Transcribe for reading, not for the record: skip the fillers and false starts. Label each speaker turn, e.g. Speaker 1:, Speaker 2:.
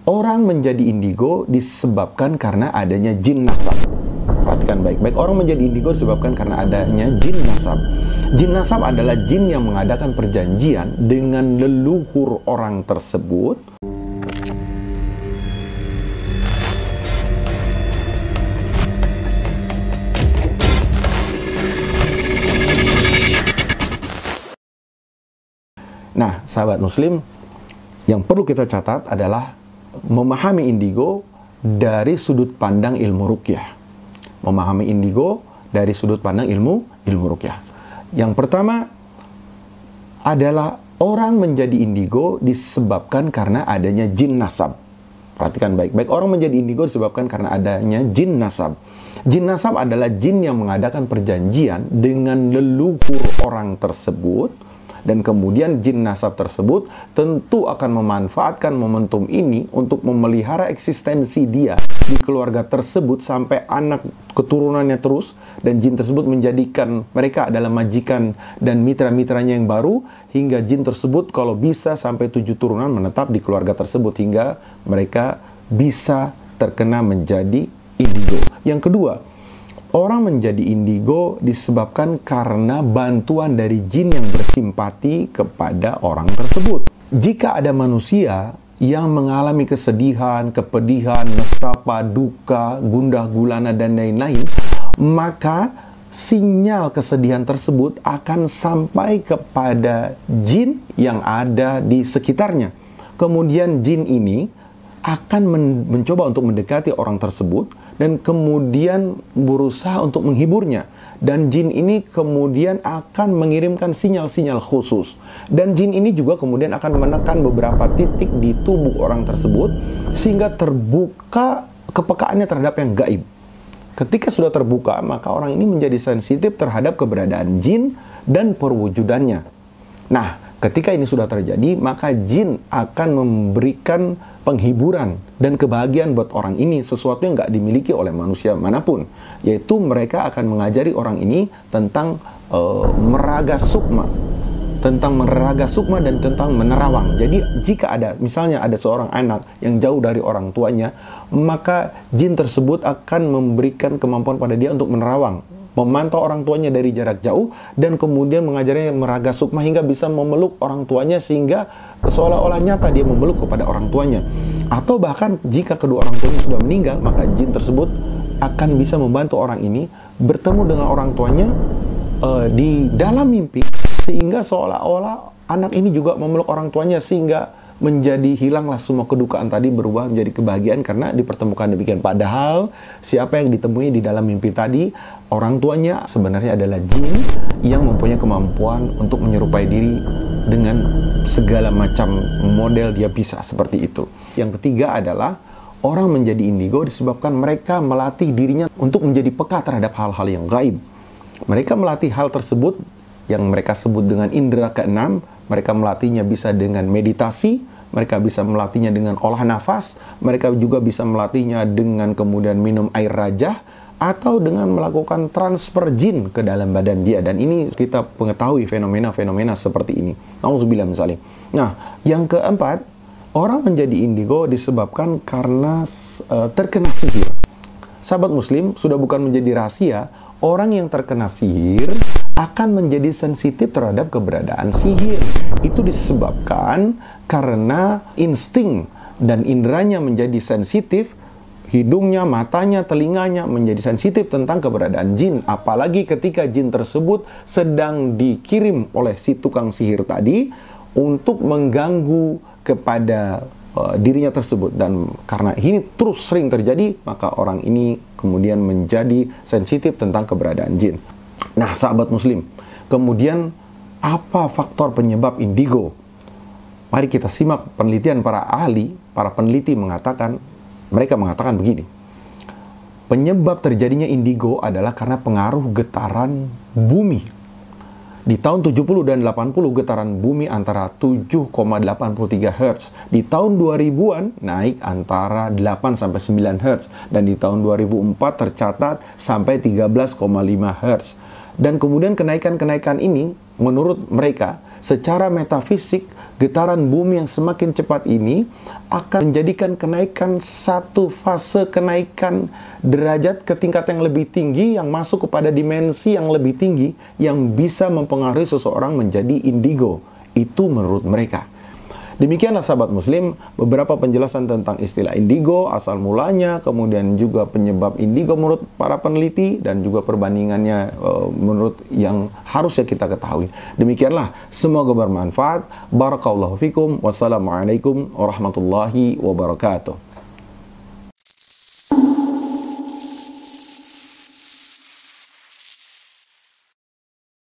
Speaker 1: Orang menjadi indigo disebabkan karena adanya jin nasab. Perhatikan baik-baik, orang menjadi indigo disebabkan karena adanya jin nasab. Jin nasab adalah jin yang mengadakan perjanjian dengan leluhur orang tersebut. Nah, sahabat muslim, yang perlu kita catat adalah memahami indigo dari sudut pandang ilmu ruqyah. Memahami indigo dari sudut pandang ilmu ruqyah. Yang pertama adalah orang menjadi indigo disebabkan karena adanya jin nasab. Perhatikan baik-baik, orang menjadi indigo disebabkan karena adanya jin nasab. Jin nasab adalah jin yang mengadakan perjanjian dengan leluhur orang tersebut. Dan kemudian jin nasab tersebut tentu akan memanfaatkan momentum ini untuk memelihara eksistensi dia di keluarga tersebut sampai anak keturunannya terus. Dan jin tersebut menjadikan mereka adalah majikan dan mitra-mitranya yang baru. Hingga jin tersebut kalau bisa sampai 7 turunan menetap di keluarga tersebut. Hingga mereka bisa terkena menjadi indigo. Yang kedua, orang menjadi indigo disebabkan karena bantuan dari jin yang bersimpati kepada orang tersebut. Jika ada manusia yang mengalami kesedihan, kepedihan, nestapa, duka, gundah gulana, dan lain-lain, maka sinyal kesedihan tersebut akan sampai kepada jin yang ada di sekitarnya. Kemudian jin ini akan mencoba untuk mendekati orang tersebut dan kemudian berusaha untuk menghiburnya. Dan jin ini kemudian akan mengirimkan sinyal-sinyal khusus. Dan jin ini juga kemudian akan menekan beberapa titik di tubuh orang tersebut sehingga terbuka kepekaannya terhadap yang gaib. Ketika sudah terbuka, maka orang ini menjadi sensitif terhadap keberadaan jin dan perwujudannya. Nah, ketika ini sudah terjadi, maka jin akan memberikan penghiburan dan kebahagiaan buat orang ini, sesuatu yang nggak dimiliki oleh manusia manapun. Yaitu mereka akan mengajari orang ini tentang meraga sukma. Tentang meraga sukma dan tentang menerawang. Jadi jika ada, misalnya ada seorang anak yang jauh dari orang tuanya, maka jin tersebut akan memberikan kemampuan pada dia untuk menerawang, memantau orang tuanya dari jarak jauh, dan kemudian mengajarnya meraga sukma hingga bisa memeluk orang tuanya sehingga seolah-olah nyata dia memeluk kepada orang tuanya. Atau bahkan jika kedua orang tuanya sudah meninggal, maka jin tersebut akan bisa membantu orang ini bertemu dengan orang tuanya di dalam mimpi, sehingga seolah-olah anak ini juga memeluk orang tuanya sehingga menjadi hilanglah semua kedukaan tadi, berubah menjadi kebahagiaan karena dipertemukan demikian. Padahal siapa yang ditemui di dalam mimpi tadi, orang tuanya sebenarnya adalah jin yang mempunyai kemampuan untuk menyerupai diri dengan segala macam model, dia bisa seperti itu. Yang ketiga adalah orang menjadi indigo disebabkan mereka melatih dirinya untuk menjadi peka terhadap hal-hal yang gaib. Mereka melatih hal tersebut yang mereka sebut dengan indera keenam. Mereka melatihnya bisa dengan meditasi, mereka bisa melatihnya dengan olah nafas, mereka juga bisa melatihnya dengan kemudian minum air rajah, atau dengan melakukan transfer jin ke dalam badan dia. Dan ini kita mengetahui fenomena-fenomena seperti ini. Nauzubillah misalnya. Nah, yang keempat, orang menjadi indigo disebabkan karena terkena sihir. Sahabat muslim, sudah bukan menjadi rahasia, orang yang terkena sihir akan menjadi sensitif terhadap keberadaan sihir. Itu disebabkan karena insting dan inderanya menjadi sensitif, hidungnya, matanya, telinganya menjadi sensitif tentang keberadaan jin. Apalagi ketika jin tersebut sedang dikirim oleh si tukang sihir tadi untuk mengganggu kepada dirinya tersebut. Dan karena ini terus sering terjadi, maka orang ini kemudian menjadi sensitif tentang keberadaan jin. Nah, sahabat muslim, kemudian apa faktor penyebab indigo? Mari kita simak penelitian para ahli, para peneliti mereka mengatakan begini. Penyebab terjadinya indigo adalah karena pengaruh getaran bumi. Di tahun 70 dan 80 getaran bumi antara 7,83 Hz. Di tahun 2000-an naik antara 8 sampai 9 Hz. Dan di tahun 2004 tercatat sampai 13,5 Hz. Dan kemudian kenaikan-kenaikan ini menurut mereka secara metafisik, getaran bumi yang semakin cepat ini akan menjadikan kenaikan satu fase kenaikan derajat ke tingkat yang lebih tinggi, yang masuk kepada dimensi yang lebih tinggi, yang bisa mempengaruhi seseorang menjadi indigo. Itu menurut mereka. Demikianlah sahabat muslim, beberapa penjelasan tentang istilah indigo, asal mulanya, kemudian juga penyebab indigo menurut para peneliti, dan juga perbandingannya menurut yang harusnya kita ketahui. Demikianlah, semoga bermanfaat. Barakallahu fikum. Wassalamualaikum warahmatullahi wabarakatuh.